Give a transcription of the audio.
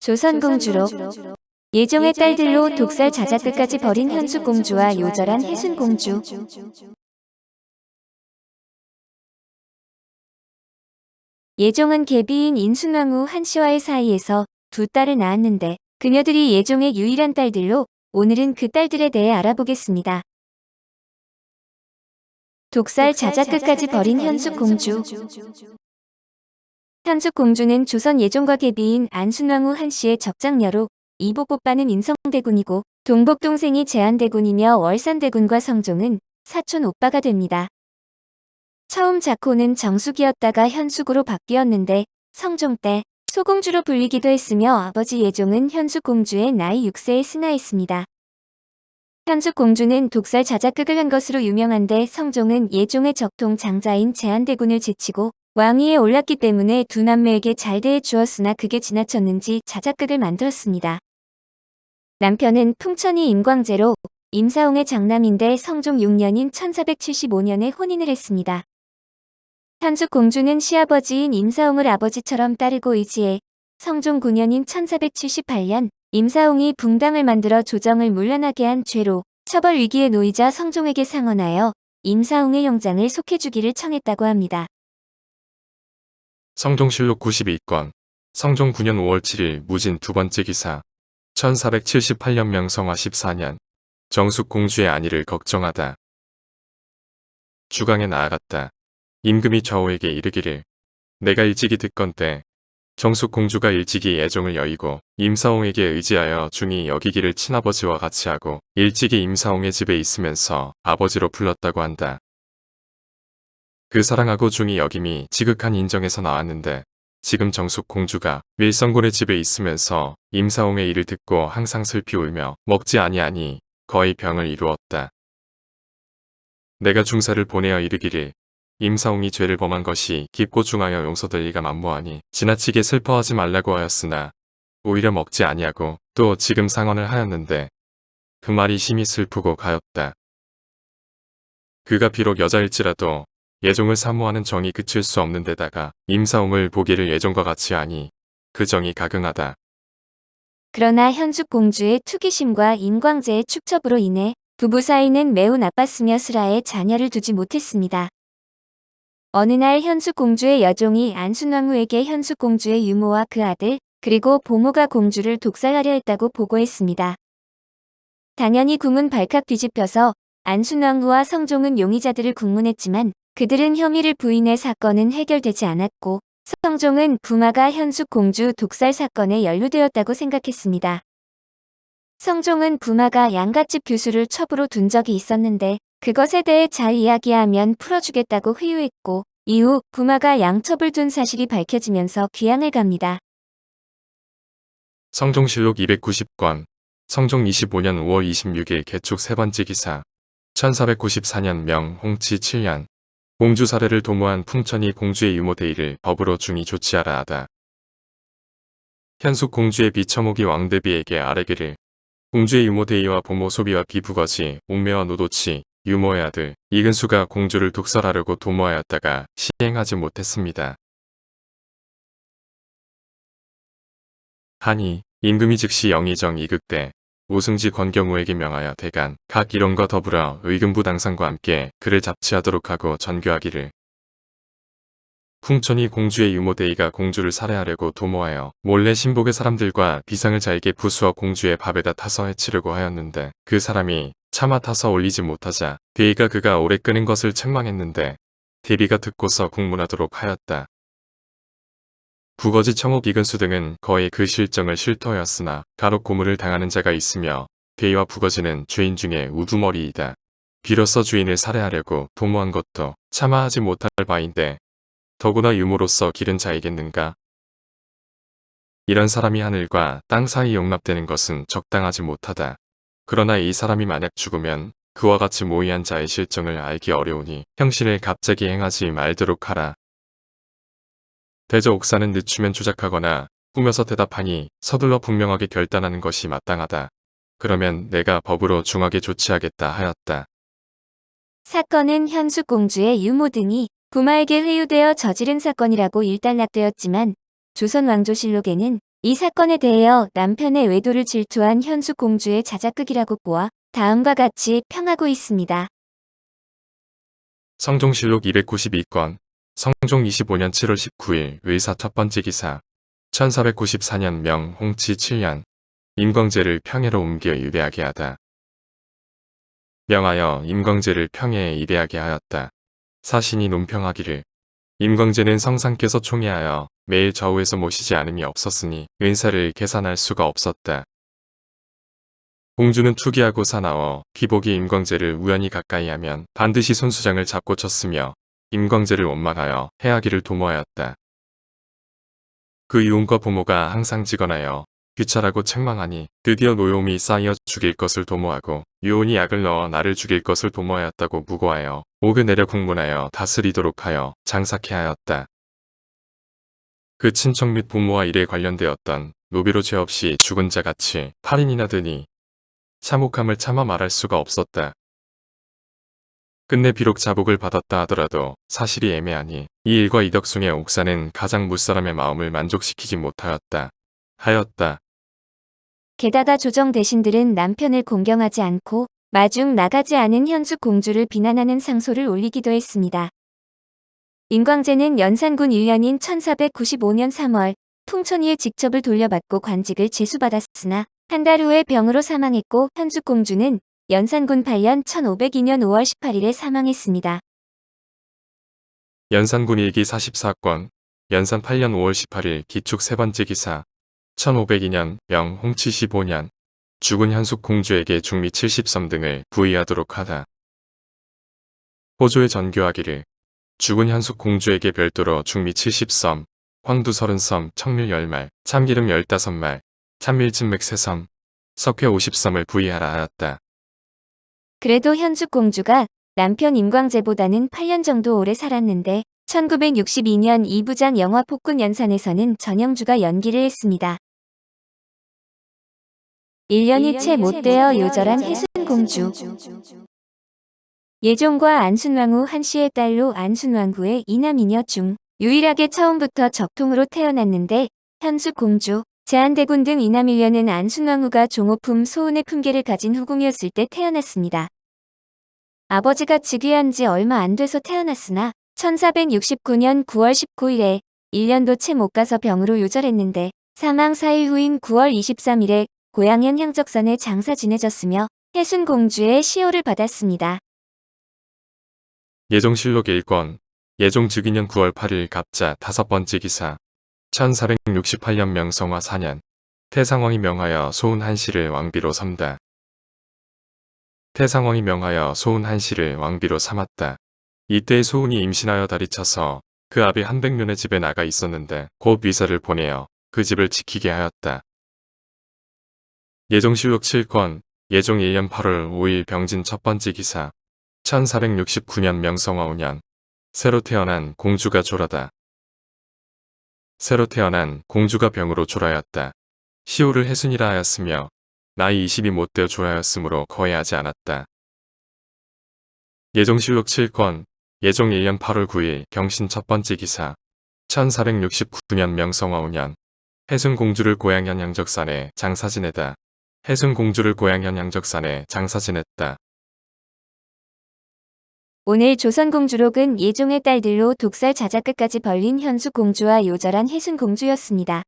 조선공주로 예종의 딸들로 독살 자작극까지 벌인 현숙공주와 요절한 혜순공주. 예종은 계비인 인순왕후 한씨와의 사이에서 두 딸을 낳았는데 그녀들이 예종의 유일한 딸들로 오늘은 그 딸들에 대해 알아보겠습니다. 독살 자작극까지 벌인 현숙공주. 현숙공주는 조선 예종과 계비인 안순왕후 한씨의 적장녀로 이복 오빠는 인성대군이고 동복동생이 제한대군이며 월산대군과 성종은 사촌 오빠가 됩니다. 처음 자코는 정숙이었다가 현숙으로 바뀌었는데 성종 때 소공주로 불리기도 했으며 아버지 예종은 현숙공주의 나이 6세에 승하했습니다. 현숙공주는 독살 자작극을 한 것으로 유명한데 성종은 예종의 적통 장자인 제한대군을 제치고 왕위에 올랐기 때문에 두 남매에게 잘 대해 주었으나 그게 지나쳤는지 자작극을 만들었습니다. 남편은 풍천이 임광재로 임사홍의 장남인데 성종 6년인 1475년에 혼인을 했습니다. 현숙공주는 시아버지인 임사홍을 아버지처럼 따르고 의지해 성종 9년인 1478년 임사홍이 붕당을 만들어 조정을 문란하게 한 죄로 처벌 위기에 놓이자 성종에게 상언하여 임사홍의 형장을 속해주기를 청했다고 합니다. 성종실록 92권 성종 9년 5월 7일 무진 두 번째 기사 1478년 명성화 14년 정숙공주의 안위를 걱정하다. 주강에 나아갔다. 임금이 좌우에게 이르기를 내가 일찍이 듣건대 정숙공주가 일찍이 예종을 여의고 임사홍에게 의지하여 중이 여기기를 친아버지와 같이 하고 일찍이 임사홍의 집에 있으면서 아버지로 불렀다고 한다. 그 사랑하고 중이 여김이 지극한 인정에서 나왔는데 지금 정숙공주가 밀성군의 집에 있으면서 임사홍의 일을 듣고 항상 슬피 울며 먹지 아니하니 거의 병을 이루었다. 내가 중사를 보내어 이르기를 임사홍이 죄를 범한 것이 깊고 중하여 용서될 리가 만무하니 지나치게 슬퍼하지 말라고 하였으나 오히려 먹지 아니하고 또 지금 상언을 하였는데 그 말이 심히 슬프고 가엾다. 그가 비록 여자일지라도 예종을 사모하는 정이 그칠 수 없는 데다가 임사홍을 보기를 예종과 같이 하니 그 정이 가긍하다. 그러나 현숙공주의 투기심과 임광재의 축첩으로 인해 부부 사이는 매우 나빴으며 슬하에 자녀를 두지 못했습니다. 어느 날 현숙공주의 여종이 안순왕후에게 현숙공주의 유모와 그 아들 그리고 보모가 공주를 독살하려 했다고 보고했습니다. 당연히 궁은 발칵 뒤집혀서 안순왕후와 성종은 용의자들을 국문했지만 그들은 혐의를 부인해 사건은 해결되지 않았고 성종은 부마가 현숙공주 독살 사건에 연루되었다고 생각했습니다. 성종은 부마가 양갓집 교수를 첩으로 둔 적이 있었는데 그것에 대해 잘 이야기하면 풀어주겠다고 회유했고 이후 부마가 양첩을 둔 사실이 밝혀지면서 귀양을 갑니다. 성종실록 290권 성종 25년 5월 26일 개축 세 번째 기사 1494년 명 홍치 7년 공주 사례를 도모한 풍천이 공주의 유모 대의를 법으로 중히 조치하라 하다. 현숙 공주의 비처목이 왕대비에게 아뢰기를 공주의 유모 대의와 보모 소비와 비부거지 옥매와 노도치 유모의 아들 이근수가 공주를 독살하려고 도모하였다가 시행하지 못했습니다. 하니 임금이 즉시 영의정 이극대 오승지 권경우에게 명하여 대간 각 일원과 더불어 의금부 당상과 함께 그를 잡치하도록 하고 전교하기를 풍천이 공주의 유모 대의가 공주를 살해하려고 도모하여 몰래 신복의 사람들과 비상을 잘게 부수어 공주의 밥에다 타서 해치려고 하였는데 그 사람이 차마 타서 올리지 못하자 대의가 그가 오래 끄는 것을 책망했는데 대비가 듣고서 국문하도록 하였다. 부거지 청옥 이근수 등은 거의 그 실정을 실토하였으나 가록 고문을 당하는 자가 있으며 대의와 부거지는 죄인 중에 우두머리이다. 비로소 주인을 살해하려고 도모한 것도 차마 하지 못할 바인데 더구나 유모로서 기른 자이겠는가? 이런 사람이 하늘과 땅 사이 용납되는 것은 적당하지 못하다. 그러나 이 사람이 만약 죽으면 그와 같이 모의한 자의 실정을 알기 어려우니 형신을 갑자기 행하지 말도록 하라. 대저 옥사는 늦추면 조작하거나 꾸며서 대답하니 서둘러 분명하게 결단하는 것이 마땅하다. 그러면 내가 법으로 중하게 조치하겠다 하였다. 사건은 현숙공주의 유모 등이 부마에게 회유되어 저지른 사건이라고 일단락되었지만 조선 왕조실록에는 이 사건에 대하여 남편의 외도를 질투한 현숙공주의 자작극이라고 보아 다음과 같이 평하고 있습니다. 성종실록 292건 성종 25년 7월 19일 의사 첫 번째 기사 1494년 명 홍치 7년 임광재를 평해로 옮겨 유배하게 하다. 명하여 임광재를 평해에 입애하게 하였다. 사신이 논평하기를 임광재는 성상께서 총애하여 매일 좌우에서 모시지 않음이 없었으니 은사를 계산할 수가 없었다. 공주는 투기하고 사나워 귀복이 임광재를 우연히 가까이 하면 반드시 손수장을 잡고 쳤으며 임광재를 원망하여 해하기를 도모하였다. 그 유언과 부모가 항상 직언하여 귀찰하고 책망하니 드디어 노여움이 쌓여 죽일 것을 도모하고 유언이 약을 넣어 나를 죽일 것을 도모하였다고 무고하여 옥을 내려 국문하여 다스리도록 하여 장사케 하였다. 그 친척 및 부모와 일에 관련되었던 노비로 죄 없이 죽은 자같이 8인이나 되니 참혹함을 참아 말할 수가 없었다. 끝내 비록 자복을 받았다 하더라도 사실이 애매하니 이 일과 이덕숭의 옥사는 가장 무사람의 마음을 만족시키지 못하였다. 게다가 조정 대신들은 남편을 공경하지 않고 마중 나가지 않은 현숙공주를 비난하는 상소를 올리기도 했습니다. 임광재는 연산군 1년인 1495년 3월 풍천이의 직첩을 돌려받고 관직을 제수받았으나 한 달 후에 병으로 사망했고 현숙공주는 연산군 8년 1502년 5월 18일에 사망했습니다. 연산군 일기 44건 연산 8년 5월 18일 기축 세 번째 기사 1502년 명 홍치 15년 죽은 현숙공주에게 중미 70섬 등을 부의하도록 하다. 호조에 전교하기를 죽은 현숙공주에게 별도로 중미 70섬, 황두 30섬, 청밀 10말, 참기름 15말, 참밀진맥 3섬, 석회 50섬을 부의하라 하였다. 그래도 현숙공주가 남편 임광재보다는 8년 정도 오래 살았는데 1962년 이부장 영화 폭군 연산에서는 전영주가 연기를 했습니다. 1년이 채 못 되어 요절한 혜순공주. 예종과 안순왕후 한씨의 딸로 안순왕후의 이남이녀 중 유일하게 처음부터 적통으로 태어났는데 현숙공주, 제한대군 등 이남일녀는 안순왕후가 종호품 소운의 품계를 가진 후궁이었을 때 태어났습니다. 아버지가 즉위한 지 얼마 안 돼서 태어났으나 1469년 9월 19일에 1년도 채 못 가서 병으로 요절했는데 사망 4일 후인 9월 23일에 고향현 향적산에 장사 지내졌으며 혜순공주의 시호를 받았습니다. 예종실록 1권 예종 즉위년 9월 8일 갑자 다섯 번째 기사 1468년 명성화 4년 태상왕이 명하여 소운 한씨를 왕비로 삼다. 태상왕이 명하여 소운 한씨를 왕비로 삼았다. 이때 소운이 임신하여 다리 차서 그 아비 한백년의 집에 나가 있었는데 곧 위사를 보내어 그 집을 지키게 하였다. 예종실록 7권 예종 1년 8월 5일 병진 첫 번째 기사 1469년 명성화 5년 새로 태어난 공주가 졸하다. 새로 태어난 공주가 병으로 졸하였다. 시호를 혜순이라 하였으며 나이 20이 못되어 졸하였으므로 거해하지 않았다. 예종실록 7권 예종 1년 8월 9일 경신 첫 번째 기사 1469년 명성화 5년 혜순공주를 고향현 양적산에 장사 지내다. 혜순공주를 고향현 양적산에 장사 지냈다. 오늘 조선공주록은 예종의 딸들로 독살 자작극까지 벌린 현숙공주와 요절한 혜순공주였습니다.